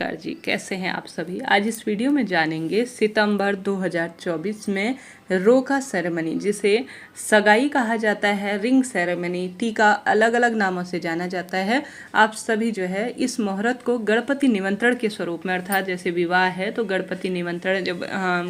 नमस्कार जी, कैसे हैं आप सभी। आज इस वीडियो में जानेंगे सितंबर 2024 में रोका सेरेमनी, जिसे सगाई कहा जाता है, रिंग सेरेमनी, टीका, अलग अलग नामों से जाना जाता है। आप सभी जो है इस मुहूर्त को गणपति निमंत्रण के स्वरूप में, अर्थात जैसे विवाह है तो गणपति निमंत्रण, जब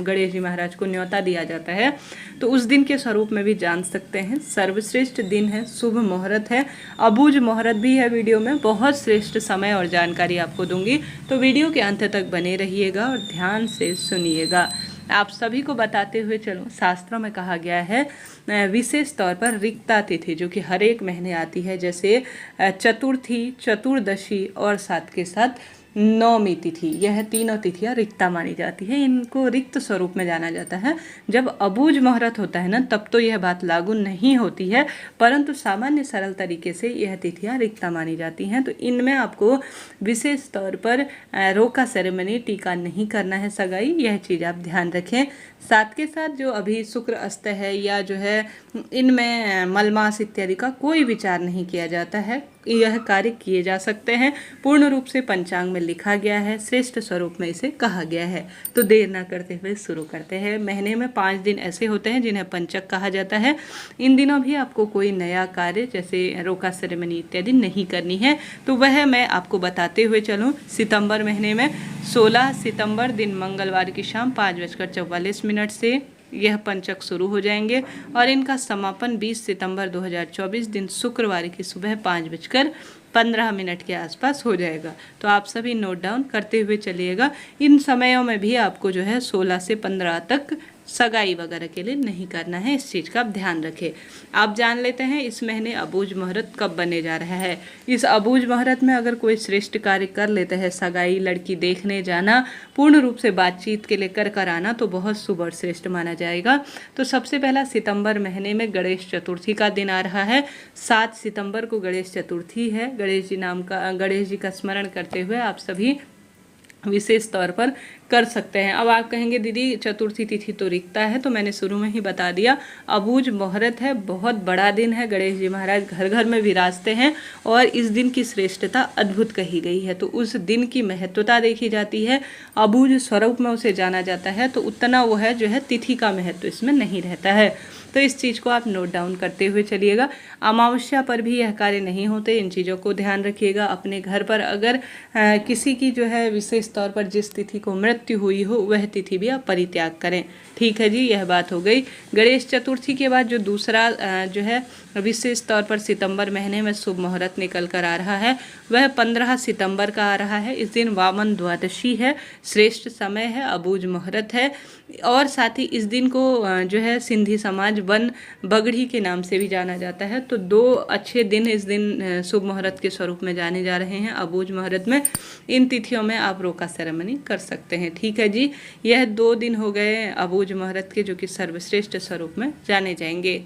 गणेश जी महाराज को न्योता दिया जाता है तो उस दिन के स्वरूप में भी जान सकते हैं। सर्वश्रेष्ठ दिन है, शुभ मुहूर्त है, अबूझ मुहूर्त भी है। वीडियो में बहुत श्रेष्ठ समय और जानकारी आपको दूंगी, तो वीडियो के अंत तक बने रहिएगा और ध्यान से सुनिएगा। आप सभी को बताते हुए चलो, शास्त्रों में कहा गया है विशेष तौर पर रिक्ता तिथि, जो कि हर एक महीने आती है, जैसे चतुर्थी, चतुर्दशी और साथ के साथ नवमी तिथि, यह तीनों तिथियां रिक्ता मानी जाती है। इनको रिक्त स्वरूप में जाना जाता है। जब अबूझ मुहूर्त होता है ना, तब तो यह बात लागू नहीं होती है, परंतु सामान्य सरल तरीके से यह तिथियां रिक्ता मानी जाती हैं। तो इनमें आपको विशेष तौर पर रोका सेरेमनी, टीका नहीं करना है, सगाई, यह चीज़ आप ध्यान रखें। साथ के साथ जो अभी शुक्र अस्त है या जो है इनमें मलमास इत्यादि का कोई विचार नहीं किया जाता है। यह कार्य किए जा सकते हैं, पूर्ण रूप से पंचांग में लिखा गया है, श्रेष्ठ स्वरूप में इसे कहा गया है। तो देर ना करते हुए शुरू करते हैं। महीने में 5 दिन ऐसे होते हैं जिन्हें पंचक कहा जाता है। इन दिनों भी आपको कोई नया कार्य जैसे रोका सेरेमनी इत्यादि नहीं करनी है, तो वह मैं आपको बताते हुए चलूँ। सितंबर महीने में 16 सितंबर दिन मंगलवार की शाम 5:44 से यह पंचक शुरू हो जाएंगे और इनका समापन 20 सितंबर 2024 दिन शुक्रवार की सुबह 5:15 के आसपास हो जाएगा। तो आप सभी नोट डाउन करते हुए चलिएगा। इन समयों में भी आपको जो है 16 से 15 तक सगाई वगैरह के लिए नहीं करना है, इस चीज़ का आप ध्यान रखें। आप जान लेते हैं इस महीने अबूझ मुहूर्त कब बने जा रहा है। इस अबूझ मुहूर्त में अगर कोई श्रेष्ठ कार्य कर लेते हैं, सगाई, लड़की देखने जाना, पूर्ण रूप से बातचीत के लिए कर आना, तो बहुत शुभ और श्रेष्ठ माना जाएगा। तो सबसे पहला सितंबर महीने में गणेश चतुर्थी का दिन आ रहा है। 7 सितंबर को गणेश चतुर्थी है। गणेश जी का स्मरण करते हुए आप सभी विशेष तौर पर कर सकते हैं। अब आप कहेंगे दीदी चतुर्थी तिथि तो रिक्ता है, तो मैंने शुरू में ही बता दिया, अबूझ मुहूर्त है, बहुत बड़ा दिन है। गणेश जी महाराज घर घर में विराजते हैं और इस दिन की श्रेष्ठता अद्भुत कही गई है, तो उस दिन की महत्वता देखी जाती है। अबूझ स्वरूप में उसे जाना जाता है, तो उतना वो है जो है तिथि का महत्व इसमें नहीं रहता है। तो इस चीज़ को आप नोट डाउन करते हुए चलिएगा। अमावस्या पर भी यह कार्य नहीं होते, इन चीज़ों को ध्यान रखिएगा। अपने घर पर अगर किसी की जो है विशेष तौर पर जिस तिथि को मृत्यु हुई हो, वह तिथि भी आप परित्याग करें। ठीक है जी, यह बात हो गई। गणेश चतुर्थी के बाद जो दूसरा जो है विशेष तौर पर सितंबर महीने में शुभ मुहूर्त निकल कर आ रहा है, वह 15 सितंबर का आ रहा है। इस दिन वामन द्वादशी है, श्रेष्ठ समय है, अबूझ मुहूर्त है। और साथ ही इस दिन को जो है सिंधी समाज वन बगड़ी के नाम से भी जाना जाता है। तो 2 अच्छे दिन इस दिन शुभ मुहूर्त के स्वरूप में जाने जा रहे हैं। अबूझ मुहूर्त में इन तिथियों में आप रोका सेरेमनी कर सकते हैं। ठीक है जी, यह 2 दिन हो गए अबूझ मुहूर्त के, जो कि सर्वश्रेष्ठ स्वरूप में जाने जाएंगे।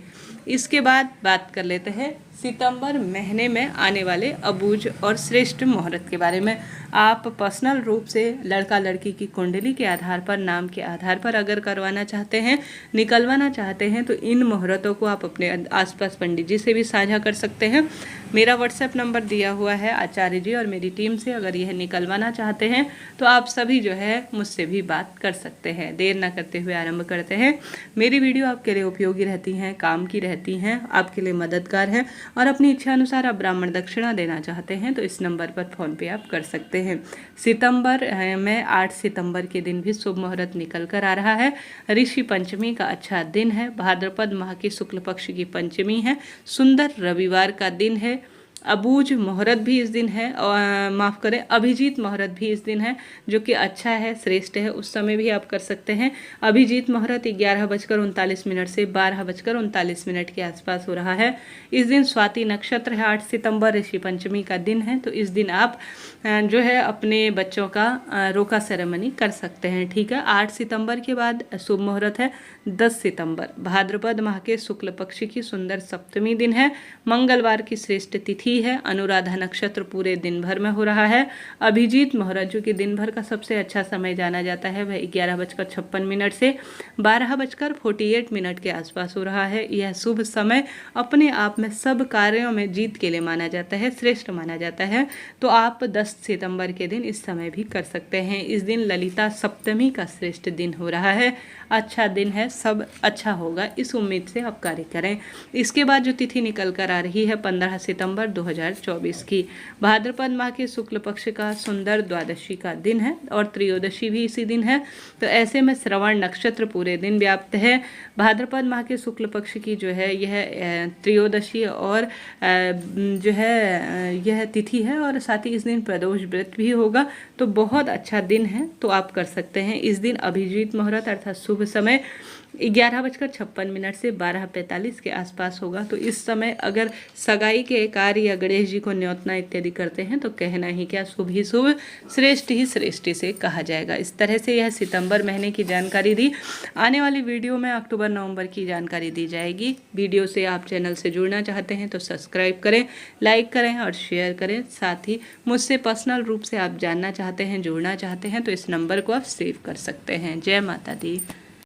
इसके बाद बात कर लेते हैं सितंबर महीने में आने वाले अबूझ और श्रेष्ठ मुहूर्त के बारे में। आप पर्सनल रूप से लड़का लड़की की कुंडली के आधार पर, नाम के आधार पर अगर करवाना चाहते हैं, निकलवाना चाहते हैं, तो इन मुहूर्तों को आप अपने आसपास पंडित जी से भी साझा कर सकते हैं। मेरा व्हाट्सएप नंबर दिया हुआ है आचार्य जी और मेरी टीम से। अगर यह निकलवाना चाहते हैं तो आप सभी जो है मुझसे भी बात कर सकते हैं। देर न करते हुए आरंभ करते हैं। मेरी वीडियो आपके लिए उपयोगी रहती हैं, काम की रहती हैं, आपके लिए मददगार है, और अपनी इच्छा अनुसार आप ब्राह्मण दक्षिणा देना चाहते हैं तो इस नंबर पर फ़ोन पे आप कर सकते हैं। सितंबर में 8 सितंबर के दिन भी शुभ मुहूर्त निकल कर आ रहा है। ऋषि पंचमी का अच्छा दिन है। भाद्रपद माह की शुक्ल पक्ष की पंचमी है। सुंदर रविवार का दिन है। अबूझ मुहूर्त भी इस दिन है, और माफ़ करें, अभिजीत मुहूर्त भी इस दिन है, जो कि अच्छा है, श्रेष्ठ है। उस समय भी आप कर सकते हैं। अभिजीत मुहूर्त 11:39 से 12:39 के आसपास हो रहा है। इस दिन स्वाति नक्षत्र है। 8 सितंबर ऋषि पंचमी का दिन है, तो इस दिन आप जो है अपने बच्चों का रोका सेरेमनी कर सकते हैं। ठीक है। 8 सितंबर के बाद शुभ मुहूर्त है 10 सितंबर, भाद्रपद माह के शुक्ल पक्ष की सुंदर सप्तमी दिन है। मंगलवार की श्रेष्ठ तिथि तिथि है अनुराधा नक्षत्र पूरे दिन भर में हो रहा है। अभिजीत मुहूर्त जो कि दिन भर का सबसे अच्छा समय जाना जाता है वह 11:56 से 12:48 के आसपास हो रहा है। यह शुभ समय अपने आप में सब कार्यों में जीत के लिए माना जाता है, श्रेष्ठ माना जाता है। तो आप 10 सितंबर के दिन इस समय भी कर सकते हैं। इस दिन ललिता सप्तमी का श्रेष्ठ दिन हो रहा है, अच्छा दिन है, सब अच्छा होगा, इस उम्मीद से आप कार्य करें। इसके बाद जो तिथि निकल कर आ रही है 15 सितंबर 2024 की, भाद्रपद माह के शुक्ल पक्ष का सुंदर द्वादशी का दिन है और त्रयोदशी भी इसी दिन है। तो ऐसे में श्रवण नक्षत्र पूरे दिन व्याप्त है। भाद्रपद माह के शुक्ल पक्ष की जो है यह त्रयोदशी और जो है यह तिथि है और साथ ही इस दिन प्रदोष व्रत भी होगा। तो बहुत अच्छा दिन है, तो आप कर सकते हैं। इस दिन अभिजीत मुहूर्त अर्थात शुभ समय 11:56 से 12:45 के आसपास होगा। तो इस समय अगर सगाई के कार्य या गणेश जी को न्योतना इत्यादि करते हैं तो कहना ही क्या, शुभ ही शुभ, श्रेष्ठ ही श्रेष्ठ से कहा जाएगा। इस तरह से यह सितंबर महीने की जानकारी दी। आने वाली वीडियो में अक्टूबर नवंबर की जानकारी दी जाएगी। वीडियो से आप चैनल से जुड़ना चाहते हैं तो सब्सक्राइब करें, लाइक करें और शेयर करें। साथ ही मुझसे पर्सनल रूप से आप जानना चाहते हैं, जुड़ना चाहते हैं तो इस नंबर को आप सेव कर सकते हैं। जय माता दी।